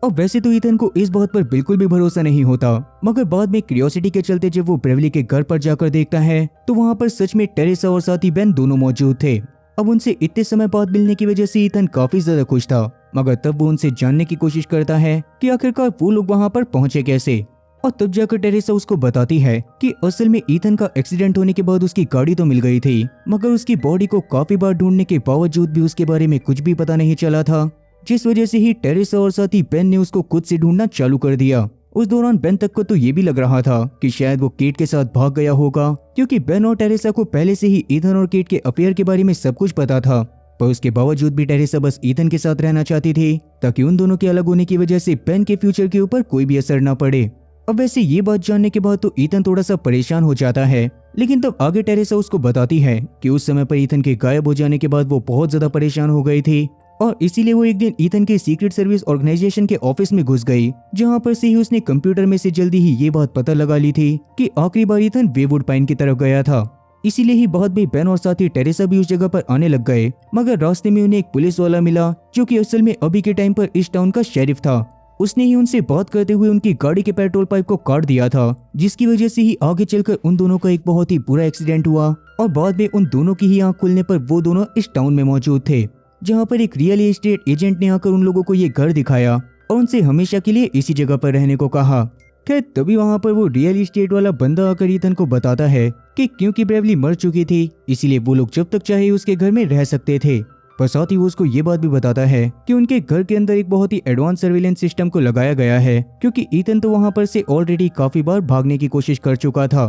अब वैसे तो ईथन को इस बात पर बिल्कुल भी भरोसा नहीं होता, मगर बाद में क्यूरियोसिटी के चलते जब वो ब्रेवली के घर पर जाकर देखता है तो वहां पर सच में टेरेसा और साथ ही बेन दोनों मौजूद थे। अब उनसे इतने समय बाद मिलने की वजह से ईथन काफी ज्यादा खुश था, मगर तब वो उनसे जानने की कोशिश करता है कि आखिरकार वो लोग वहां पर पहुंचे कैसे। और तब जाकर टेरेसा उसको बताती है कि असल में ईथन का एक्सीडेंट होने के बाद उसकी गाड़ी तो मिल गई थी, मगर उसकी बॉडी को काफी बार ढूंढने के बावजूद भी उसके बारे में कुछ भी पता नहीं चला था, जिस वजह से ही टेरेसा और साथ ही बेन ने उसको खुद से ढूंढना चालू कर दिया। उस दौरान बेन तक को तो ये भी लग रहा था कि शायद वो केट के साथ भाग गया होगा, क्योंकि बेन और टेरेसा को पहले से ही ईथन और केट के अफेयर के बारे में सब कुछ पता था। पर उसके बावजूद भी टेरेसा बस ईथन के साथ रहना चाहती थी, ताकि उन दोनों के अलग होने की वजह से बेन के फ्यूचर के ऊपर कोई भी असर न पड़े। अब वैसे ये बात जानने के बाद तो ईथन थोड़ा सा परेशान हो जाता है, लेकिन तब आगे टेरेसा उसको बताती है कि उस समय पर ईथन के गायब हो जाने के बाद वो बहुत ज्यादा परेशान हो गई थी, और इसीलिए वो एक दिन ईथन के सीक्रेट सर्विस ऑर्गेनाइजेशन के ऑफिस में घुस गई, जहां पर से ही उसने कंप्यूटर में से जल्दी ही ये बात पता लगा ली थी कि आखिरी बार ईथन वेवुड पाइन की तरफ गया था। इसीलिए ही बहुत भी बेन और साथ ही टेरेसा भी उस जगह पर आने लग गए, मगर रास्ते में उन्हें एक पुलिस वाला मिला जो कि असल में अभी के टाइम पर इस टाउन का शेरिफ था। उसने ही उनसे बात करते हुए उनकी गाड़ी के पेट्रोल पाइप को काट दिया था, जिसकी वजह से ही आगे चलकर उन दोनों का एक बहुत ही बुरा एक्सीडेंट हुआ, और बाद में उन दोनों की ही आंख खुलने पर वो दोनों इस टाउन में मौजूद थे, जहां पर एक रियल एस्टेट एजेंट ने आकर उन लोगों को ये घर दिखाया और उनसे हमेशा के लिए इसी जगह पर रहने को कहा। खैर तभी वहां पर वो रियल एस्टेट वाला बंदा आकर ईथन को बताता है कि क्योंकि ब्रेवली मर चुकी थी, इसीलिए वो लोग जब तक चाहे उसके घर में रह सकते थे। पर साथ ही वो उसको ये बात भी बताता है कि उनके घर के अंदर एक बहुत ही एडवांस सर्विलेंस सिस्टम को लगाया गया है, क्योंकि ईथन तो वहां पर से ऑलरेडी काफी बार भागने की कोशिश कर चुका था।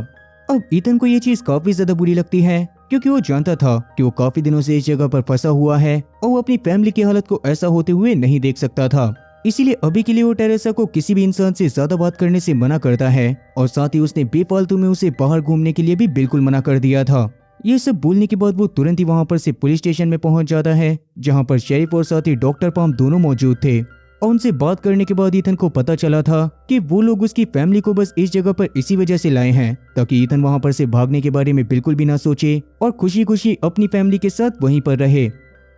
अब ईथन को ये चीज काफी ज्यादा बुरी लगती है, क्योंकि वो जानता था कि वो काफी दिनों से इस जगह पर फंसा हुआ है और वो अपनी फैमिली की हालत को ऐसा होते हुए नहीं देख सकता था। इसीलिए अभी के लिए वो टेरेसा को किसी भी इंसान से ज्यादा बात करने से मना करता है, और साथ ही उसने बेफालतू में उसे बाहर घूमने के लिए भी बिल्कुल मना कर दिया था। ये सब बोलने के बाद वो तुरंत ही वहां पर से पुलिस स्टेशन में पहुंच जाता है, जहां पर शेरिफ और साथ ही डॉक्टर पाम दोनों मौजूद थे। और उनसे बात करने के बाद ईथन को पता चला था कि वो लोग उसकी फैमिली को बस इस जगह पर इसी वजह से लाए हैं, ताकि ईथन वहां पर से भागने के बारे में बिल्कुल भी ना सोचे और खुशी खुशी अपनी फैमिली के साथ वहीं पर रहे।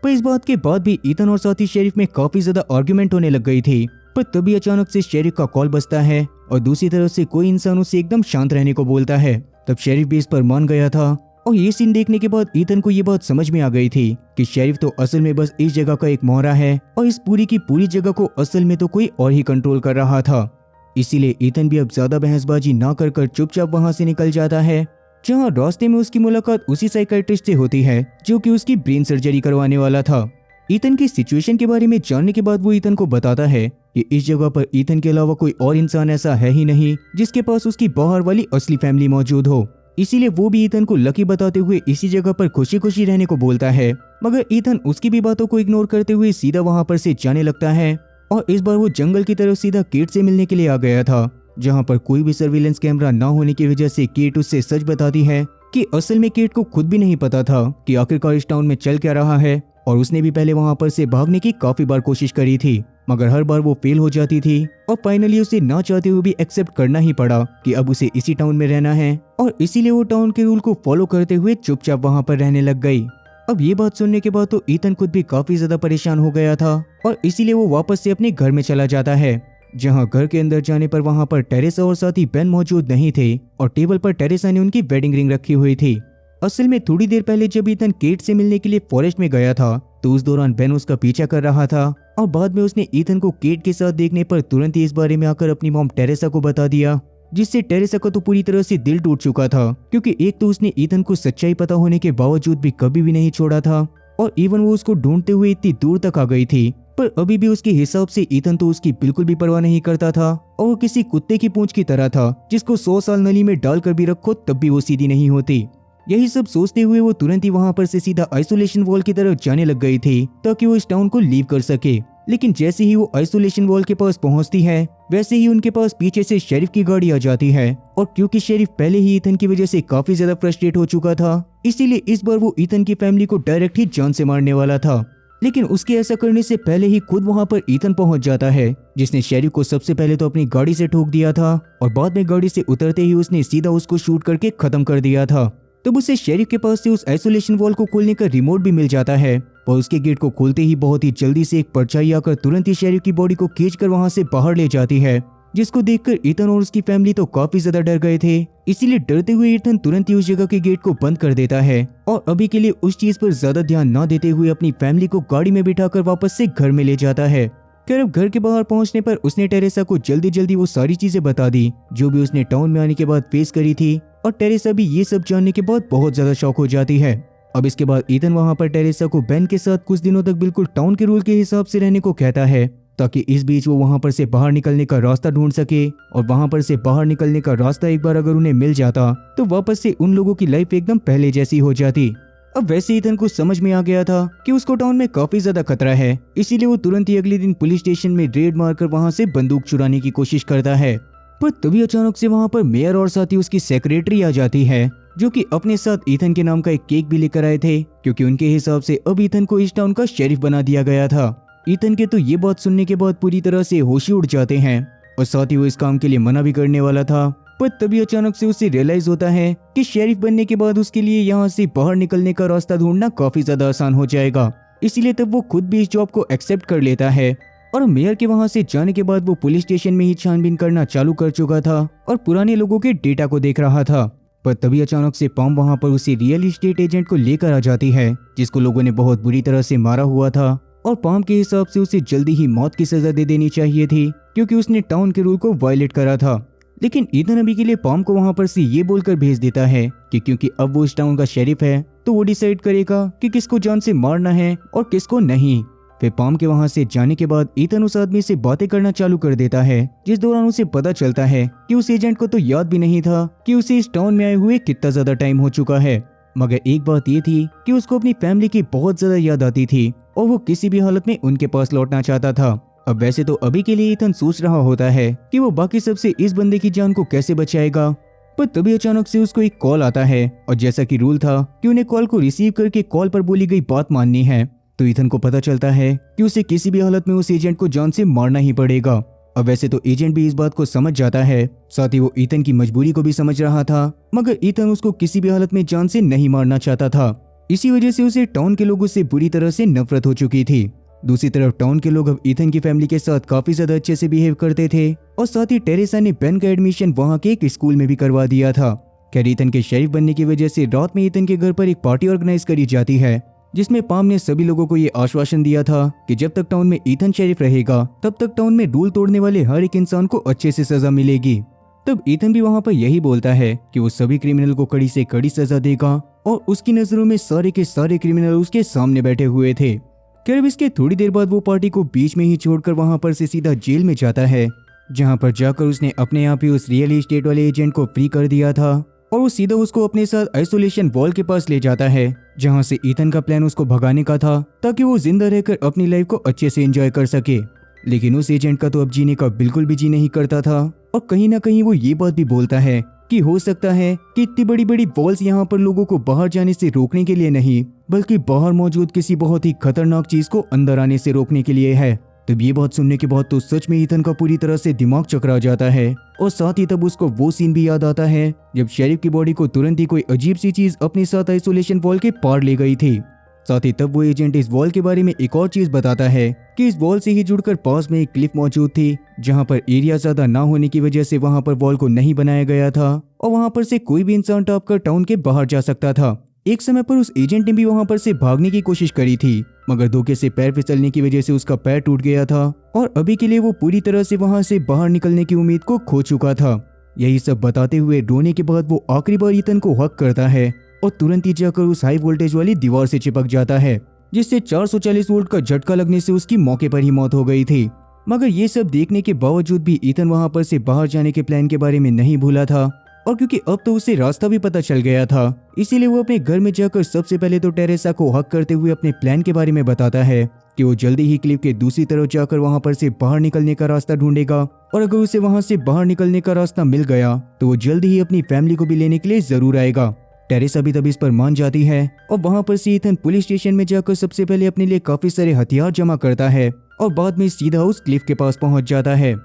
पर इस बात के बाद भी ईथन और साथ ही शेरिफ में काफी ज्यादा आर्ग्यूमेंट होने लग गई थी। पर तभी अचानक से शेरिफ का कॉल बजता है और दूसरी तरफ से कोई इंसान उसे एकदम शांत रहने को बोलता है। तब शेरिफ भी इस पर मान गया था, और ये सीन देखने के बाद ईथन को ये बात समझ में आ गई थी कि शेरिफ तो असल में बस इस जगह का एक मोहरा है, और इस पूरी की पूरी जगह को असल में तो कोई और ही कंट्रोल कर रहा था। इसीलिए ईथन भी अब ज्यादा बहसबाजी ना कर चुपचाप वहां से निकल जाता है, जहां रास्ते में उसकी मुलाकात उसी साइकियाट्रिस्ट से होती है जो कि उसकी ब्रेन सर्जरी करवाने वाला था। ईथन की सिचुएशन के बारे में जानने के बाद वो ईथन को बताता है कि इस जगह पर ईथन के अलावा कोई और इंसान ऐसा है ही नहीं जिसके पास उसकी बाहर वाली असली फैमिली मौजूद हो। इसीलिए वो भी ईथन को लकी बताते हुए इसी जगह पर खुशी खुशी रहने को बोलता है, मगर ईथन उसकी भी बातों को इग्नोर करते हुए सीधा वहां पर से जाने लगता है। और इस बार वो जंगल की तरफ सीधा केट से मिलने के लिए आ गया था, जहां पर कोई भी सर्विलेंस कैमरा ना होने की वजह से केट उससे सच बताती है कि असल में केट को खुद भी नहीं पता था कि आखिरकार इस टाउन में चल क्या रहा है, और उसने भी पहले वहां पर से भागने की काफी बार कोशिश करी थी, मगर हर बार वो फेल हो जाती थी, और फाइनली उसे ना चाहते हुए भी एक्सेप्ट करना ही पड़ा कि अब उसे इसी टाउन में रहना है, और इसीलिए वो टाउन के रूल को फॉलो करते हुए चुपचाप वहां पर रहने लग गई। अब ये बात सुनने के बाद तो ईथन खुद भी काफी ज्यादा परेशान हो गया था और इसीलिए वो वापस से अपने घर में चला जाता है, जहाँ घर के अंदर जाने पर वहाँ पर टेरेसा और साथ ही बेन मौजूद नहीं थे और टेबल पर टेरेसा ने उनकी वेडिंग रिंग रखी हुई थी। असल में थोड़ी देर पहले जब ईथन केट से मिलने के लिए फॉरेस्ट में गया था तो उस दौरान बेन उसका पीछा कर रहा था और बाद में उसने ईथन को केट के साथ देखने पर तुरंत ही इस बारे में आकर अपनी मॉम टेरेसा को बता दिया, जिससे टेरेसा का तो पूरी तरह से दिल टूट चुका था, क्योंकि एक तो उसने ईथन को सच्चाई पता होने के बावजूद भी कभी भी नहीं छोड़ा था और इवन वो उसको ढूंढते हुए इतनी दूर तक आ गई थी, पर अभी भी उसके हिसाब से ईथन तो उसकी बिल्कुल भी परवाह नहीं करता था और वो किसी कुत्ते की पूंछ की तरह था जिसको 100 साल नली में डालकर भी रखो तब भी वो सीधी नहीं होती। यही सब सोचते हुए वो तुरंत ही वहां पर से सीधा आइसोलेशन वॉल की तरफ जाने लग गई थी ताकि वो इस टाउन को लीव कर सके। लेकिन जैसे ही वो आइसोलेशन वॉल के पास पहुंचती है वैसे ही उनके पास पीछे से शेरिफ की गाड़ी आ जाती है और क्योंकि शेरिफ पहले ही ईथन की वजह से काफी ज्यादा फ्रस्ट्रेट हो चुका था इसीलिए इस बार वो ईथन की फैमिली को डायरेक्ट ही जान से मारने वाला था। लेकिन उसके ऐसा करने से पहले ही खुद वहां पर ईथन पहुंच जाता है, जिसने शेरिफ को सबसे पहले तो अपनी गाड़ी से ठोक दिया था और बाद में गाड़ी से उतरते ही उसने सीधा उसको शूट करके खत्म कर दिया था। तब उसे शेरिफ के पास से उस आइसोलेशन वॉल को खोलने का रिमोट भी मिल जाता है और उसके गेट को खोलते ही बहुत ही जल्दी से एक परछाई आकर तुरंत ही शेरिफ की बॉडी को खींचकर वहां से बाहर ले जाती है, जिसको देखकर ईथन और उसकी फैमिली तो काफी ज्यादा डर गए थे। इसीलिए डरते हुए ईथन तुरंत ही उस जगह के गेट को बंद कर देता है और अभी के लिए उस चीज पर ज्यादा ध्यान न देते हुए अपनी फैमिली को गाड़ी में बिठाकर वापस से घर में ले जाता है। खैर अब घर के बाहर पहुंचने पर उसने टेरेसा को जल्दी जल्दी वो सारी चीजें बता दी जो भी उसने टाउन में आने के बाद फेस करी थी और टेरेसा भी ये सब जानने के बाद बहुत ज्यादा शॉक हो जाती है। अब इसके बाद ईथन वहां पर टेरेसा को बेन के साथ कुछ दिनों तक बिल्कुल टाउन के रूल के हिसाब से रहने को कहता है ताकि इस बीच वो वहां पर से बाहर निकलने का रास्ता ढूंढ सके और वहां पर से बाहर निकलने का रास्ता एक बार अगर उन्हें मिल जाता तो वापस से उन लोगों की लाइफ एकदम पहले जैसी हो जाती। अब वैसे ईथन को समझ में आ गया था कि उसको टाउन में काफी ज्यादा खतरा है, इसीलिए वो तुरंत ही अगले दिन पुलिस स्टेशन में रेड मारकर वहां से बंदूक चुराने की कोशिश करता है। पर तभी अचानक से वहां पर मेयर और साथ ही उसकी सेक्रेटरी आ जाती है जो कि अपने साथ ईथन के नाम का एक केक भी लेकर आए थे, क्योंकि उनके हिसाब से अब ईथन को इस टाउन का शेरिफ बना दिया गया था। ईथन के तो ये बात सुनने के बाद पूरी तरह से होश ही उड़ जाते हैं और साथ ही वो इस काम के लिए मना भी करने वाला था, पर तभी अचानक से उसे रियलाइज होता है कि शेरिफ बनने के बाद उसके लिए यहाँ से बाहर निकलने का रास्ता ढूंढना काफी ज्यादा आसान हो जाएगा। इसीलिए तब वो खुद भी इस जॉब को एक्सेप्ट कर लेता है और मेयर के वहां से जाने के बाद वो पुलिस स्टेशन में ही छानबीन करना चालू कर चुका था और पुराने लोगों के डेटा को देख रहा था। पर तभी अचानक से पॉम वहां पर उसी रियल एस्टेट एजेंट को लेकर आ जाती है जिसको लोगों ने बहुत बुरी तरह से मारा हुआ था और पॉम के हिसाब से उसे जल्दी ही मौत की सजा दे देनी चाहिए थी क्योंकि उसने टाउन के रूल को वायलेट करा था। लेकिन ईथन अभी के लिए पॉम को वहां पर से ये बोलकर भेज देता है कि क्योंकि अब वो इस टाउन का शेरिफ है तो वो डिसाइड करेगा कि किसको जान से मारना है और किसको नहीं। फिर पॉम के वहां से जाने के बाद ईथन उस आदमी से बातें करना चालू कर देता है, जिस दौरान उसे पता चलता है कि उस एजेंट को तो याद भी नहीं था कि उसे इस टाउन में आए हुए कितना ज्यादा टाइम हो चुका है। मगर एक बात ये थी कि उसको अपनी फैमिली की बहुत ज्यादा याद आती थी और वो किसी भी हालत में उनके पास लौटना चाहता था। अब वैसे तो अभी के लिए ईथन सोच रहा होता है कि वो बाकी सबसे इस बंदे की जान को कैसे बचाएगा, पर तभी अचानक से उसको एक कॉल आता है और जैसा कि रूल था कि उन्हें कॉल को रिसीव करके कॉल पर बोली गई बात माननी है, तो ईथन को पता चलता है कि उसे किसी भी हालत में उस एजेंट को जान से मारना ही पड़ेगा। अब वैसे तो एजेंट भी इस बात को समझ जाता है, साथ ही वो ईथन की मजबूरी को भी समझ रहा था, मगर ईथन उसको किसी भी हालत में जान से नहीं मारना चाहता था। इसी वजह से उसे टाउन के लोगों से बुरी तरह से नफरत हो चुकी थी। दूसरी तरफ टाउन के लोग अब ईथन की फैमिली के साथ काफी ज्यादा अच्छे से बिहेव करते थे और साथ ही टेरेसा ने बेन का एडमिशन वहाँ के एक स्कूल में भी करवा दिया था। खैर ईथन के शेरिफ बनने की वजह से रात में ईथन के घर पर एक पार्टी ऑर्गेनाइज करी जाती है, जिसमें पॉम ने सभी लोगों को ये आश्वासन दिया था कि जब तक टाउन में ईथन शेरिफ रहेगा तब तक टाउन में रूल तोड़ने वाले हर एक इंसान को अच्छे से सजा मिलेगी। तब ईथन भी वहाँ पर यही बोलता है कि वो सभी क्रिमिनल को कड़ी से कड़ी सजा देगा और उसकी नजरों में सारे के सारे क्रिमिनल उसके सामने बैठे हुए थे। खैर इसके थोड़ी देर बाद वो पार्टी को बीच में ही छोड़कर वहाँ पर से सीधा जेल में जाता है, जहाँ पर जाकर उसने अपने आप ही उस रियल एस्टेट वाले एजेंट को फ्री कर दिया था और वो सीधा उसको अपने साथ आइसोलेशन वॉल के पास ले जाता है, जहाँ से ईथन का प्लान उसको भगाने का था ताकि वो जिंदा रहकर अपनी लाइफ को अच्छे से एंजॉय कर सके। लेकिन उस एजेंट का तो अब जीने का बिल्कुल भी जी नहीं करता था और कहीं ना कहीं वो ये बात भी बोलता है कि हो सकता है कि इतनी बड़ी बड़ी वॉल्स यहाँ पर लोगों को बाहर जाने से रोकने के लिए नहीं बल्कि बाहर मौजूद किसी बहुत ही खतरनाक चीज को अंदर आने से रोकने के लिए है। तब ये बात सुनने के बाद तो सच में ईथन का पूरी तरह से दिमाग चकरा जाता है और साथ ही तब उसको वो सीन भी याद आता है जब शेरिफ की बॉडी को तुरंत ही कोई अजीब सी चीज अपने साथ आइसोलेशन वॉल के पार ले गई थी। साथ ही तब वो एजेंट इस वॉल के बारे में एक और चीज बताता है कि इस वॉल से ही जुड़कर पास में एक क्लिफ मौजूद थी, जहां पर एरिया ज्यादा ना होने की वजह से वहां पर वॉल को नहीं बनाया गया था और वहां पर से कोई भी इंसान टॉप कर टाउन के बाहर जा सकता था। एक समय पर उस एजेंट ने भी वहां पर से भागने की कोशिश करी थी, मगर धोखे से पैर फिसलने की वजह से उसका पैर टूट गया था और अभी के लिए वो पूरी तरह से वहां से बाहर निकलने की उम्मीद को खो चुका था। यही सब बताते हुए रोने के बाद वो आखिरी बार ईथन को हक करता है और तुरंत ही जाकर उस हाई वोल्टेज वाली दीवार से चिपक जाता है, जिससे 440 वोल्ट का झटका लगने से उसकी मौके पर ही मौत हो गई थी। मगर ये सब देखने के बावजूद भी ईथन वहां पर से बाहर जाने के प्लान के बारे में नहीं भूला था, और क्योंकि अब तो उसे रास्ता भी पता चल गया था, इसीलिए वो अपने घर में जाकर सबसे पहले तो टेरेसा को हक करते हुए अपने प्लान के बारे में बताता है कि वो जल्दी ही क्लिफ के दूसरी तरफ जाकर वहां पर से बाहर निकलने का रास्ता ढूंढेगा, और अगर उसे वहां से बाहर निकलने का रास्ता मिल गया तो वो जल्दी ही अपनी फैमिली को भी लेने के लिए जरूर आएगा। टेरेसा भी तभी इस पर मान जाती है और वहां पर से ईथन पुलिस स्टेशन में जाकर सबसे पहले अपने लिए काफी सारे हथियार जमा करता है और बाद में सीधा उस क्लिफ के पास पहुंच जाता है।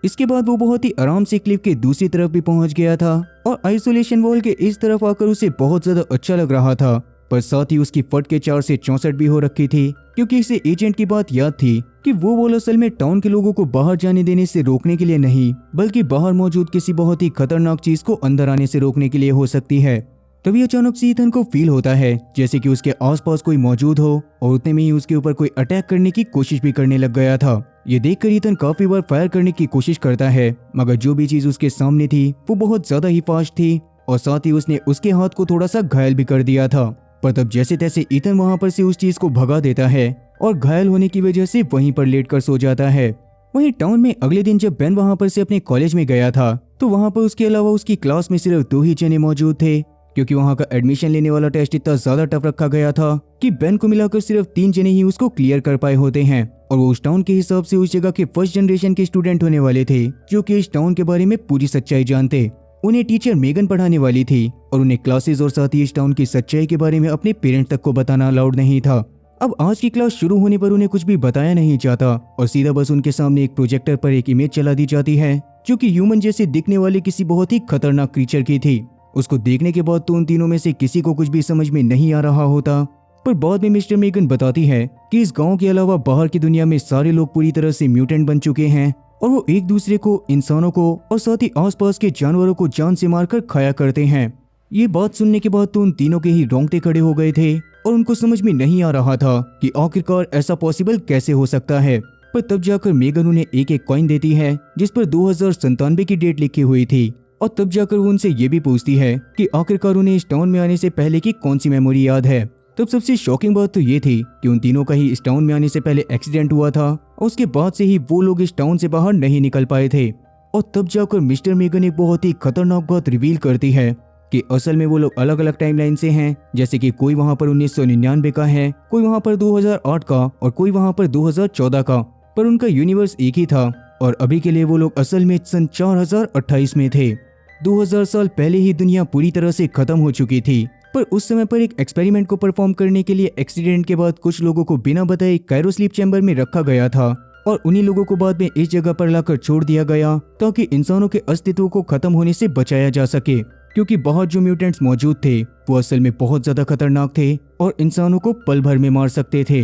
इसके बाद वो बहुत ही आराम से क्लिफ के दूसरी तरफ भी पहुंच गया था और आइसोलेशन वॉल के इस तरफ आकर उसे बहुत ज्यादा अच्छा लग रहा था, पर साथ ही उसकी फट के 4 से 64 भी हो रखी थी, क्योंकि इसे एजेंट की बात याद थी कि वो वॉल असल में टाउन के लोगों को बाहर जाने देने से रोकने के लिए नहीं, बल्कि बाहर मौजूद किसी बहुत ही खतरनाक चीज को अंदर आने से रोकने के लिए हो सकती है। तभी अचानक से ईथन को फील होता है जैसे कि उसके आसपास कोई मौजूद हो और उतने में ही उसके ऊपर कोई अटैक करने की कोशिश भी करने लग गया था। ये देखकर ईथन काफी बार फायर करने की कोशिश करता है, मगर जो भी चीज उसके सामने थी वो बहुत ज्यादा ही फास्ट थी और साथ ही उसने उसके हाथ को थोड़ा सा घायल भी कर दिया था। पर तब जैसे तैसे ईथन वहां पर से उस चीज को भगा देता है और घायल होने की वजह से वहीं पर लेट कर सो जाता है। वहीं टाउन में अगले दिन जब बेन वहां पर से अपने कॉलेज में गया था तो वहां पर उसके अलावा उसकी क्लास में सिर्फ 2 ही जने मौजूद थे, क्योंकि वहां का एडमिशन लेने वाला टेस्ट इतना ज्यादा टफ रखा गया था कि बेन को मिलाकर सिर्फ 3 जने ही उसको क्लियर कर पाए होते हैं, और वो उस टाउन के हिसाब से उस जगह के फर्स्ट जनरेशन के स्टूडेंट होने वाले थे जो कि इस टाउन के बारे में पूरी सच्चाई जानते। उन्हें टीचर मेगन पढ़ाने वाली थी और उन्हें क्लासेस और साथ ही इस टाउन की सच्चाई के बारे में अपने पेरेंट्स तक को बताना अलाउड नहीं था। अब आज की क्लास शुरू होने पर उन्हें कुछ भी बताया नहीं जाता और सीधा बस उनके सामने एक प्रोजेक्टर पर एक इमेज चला दी जाती है जो कि ह्यूमन जैसे दिखने वाले किसी बहुत ही खतरनाक क्रीचर की थी। उसको देखने के बाद तो उन तीनों में से किसी को कुछ भी समझ में नहीं आ रहा होता, पर बाद में मिस्टर मेगन बताती है कि इस गांव के अलावा बाहर की दुनिया में सारे लोग पूरी तरह से म्यूटेंट बन चुके हैं और वो एक दूसरे को, इंसानों को और साथ ही आसपास के जानवरों को जान से मारकर खाया करते हैं। ये बात सुनने के बाद तो उन तीनों के ही रोंगटे खड़े हो गए थे और उनको समझ में नहीं आ रहा था कि आखिरकार ऐसा पॉसिबल कैसे हो सकता है। पर तब जाकर मेगन उन्हें एक कॉइन देती है जिस पर 2097 की डेट लिखी हुई थी, और तब जाकर वो उनसे ये भी पूछती है कि आखिरकार उन्हें इस टाउन में आने से पहले की कौन सी मेमोरी याद है। तब सबसे शॉकिंग बात तो ये थी कि उन तीनों का ही इस टाउन में आने से पहले एक्सीडेंट हुआ था और उसके बाद से ही वो लोग इस टाउन से बाहर नहीं निकल पाए थे। और तब जाकर मिस्टर मेगन एक बहुत ही खतरनाक बात रिवील करती है कि असल में वो लोग अलग अलग टाइमलाइन से हैं, जैसे कि कोई वहां पर 1999 का है, कोई वहां पर 2008 का और कोई वहां पर 2014 का, पर उनका यूनिवर्स एक ही था और अभी के लिए वो लोग असल में सन 4028 में थे। 2000 साल पहले ही दुनिया पूरी तरह से खत्म हो चुकी थी, पर उस समय पर एक एक्सपेरिमेंट को परफॉर्म करने के लिए एक्सीडेंट के बाद कुछ लोगों को बिना बताए कायरो स्लीप चैम्बर में रखा गया था और उन्हीं लोगों को बाद में इस जगह पर लाकर छोड़ दिया गया ताकि इंसानों के अस्तित्व को खत्म होने से बचाया जा सके, क्योंकि बाहर जो म्यूटेंट्स मौजूद थे वो असल में बहुत ज्यादा खतरनाक थे और इंसानों को पल भर में मार सकते थे।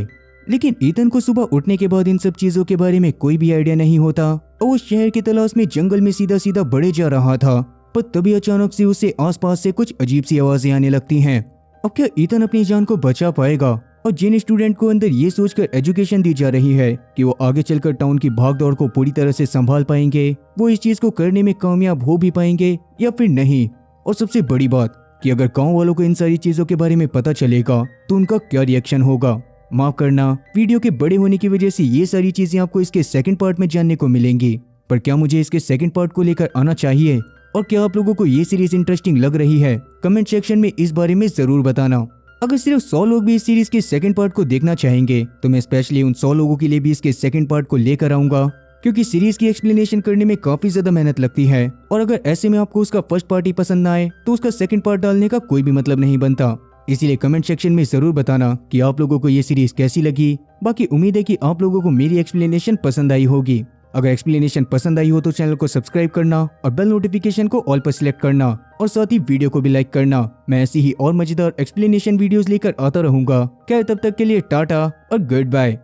लेकिन ईथन को सुबह उठने के बाद इन सब चीजों के बारे में कोई भी आइडिया नहीं होता और वो शहर की तलाश में जंगल में सीधा सीधा बढ़े जा रहा था, पर तभी अचानक से उसे आसपास से कुछ अजीब सी आवाजें आने लगती हैं। अब क्या ईथन अपनी जान को बचा पाएगा? और जिन स्टूडेंट को अंदर ये सोचकर एजुकेशन दी जा रही है कि वो आगे चलकर टाउन की भागदौड़ को पूरी तरह से संभाल पाएंगे, वो इस चीज को करने में कामयाब हो भी पाएंगे या फिर नहीं। और सबसे बड़ी बात कि अगर गांव वालों को इन सारी चीजों के बारे में पता चलेगा तो उनका क्या रिएक्शन होगा। माफ करना, वीडियो के बड़े होने की वजह से ये सारी चीजें आपको इसके सेकंड पार्ट में जानने को मिलेंगी, पर क्या मुझे इसके सेकंड पार्ट को लेकर आना चाहिए और क्या आप लोगों को ये सीरीज इंटरेस्टिंग लग रही है? कमेंट सेक्शन में इस बारे में जरूर बताना। अगर सिर्फ 100 लोग भी इस सीरीज के सेकंड पार्ट को देखना चाहेंगे तो मैं स्पेशली उन 100 लोगों के लिए भी इसके सेकंड पार्ट को लेकर आऊंगा, क्योंकि सीरीज की एक्सप्लेनेशन करने में काफी ज्यादा मेहनत लगती है और अगर ऐसे में आपको उसका फर्स्ट पार्ट ही पसंद ना आए तो उसका सेकंड पार्ट डालने का कोई भी मतलब नहीं बनता। इसीलिए कमेंट सेक्शन में जरूर बताना कि आप लोगों को ये सीरीज कैसी लगी। बाकी उम्मीद है कि आप लोगों को मेरी एक्सप्लेनेशन पसंद आई होगी। अगर एक्सप्लेनेशन पसंद आई हो तो चैनल को सब्सक्राइब करना और बेल नोटिफिकेशन को ऑल पर सिलेक्ट करना और साथ ही वीडियो को भी लाइक करना। मैं ऐसी ही और मजेदार एक्सप्लेनेशन वीडियोस लेकर आता रहूंगा। क्या तब तक के लिए टाटा और गुड बाय।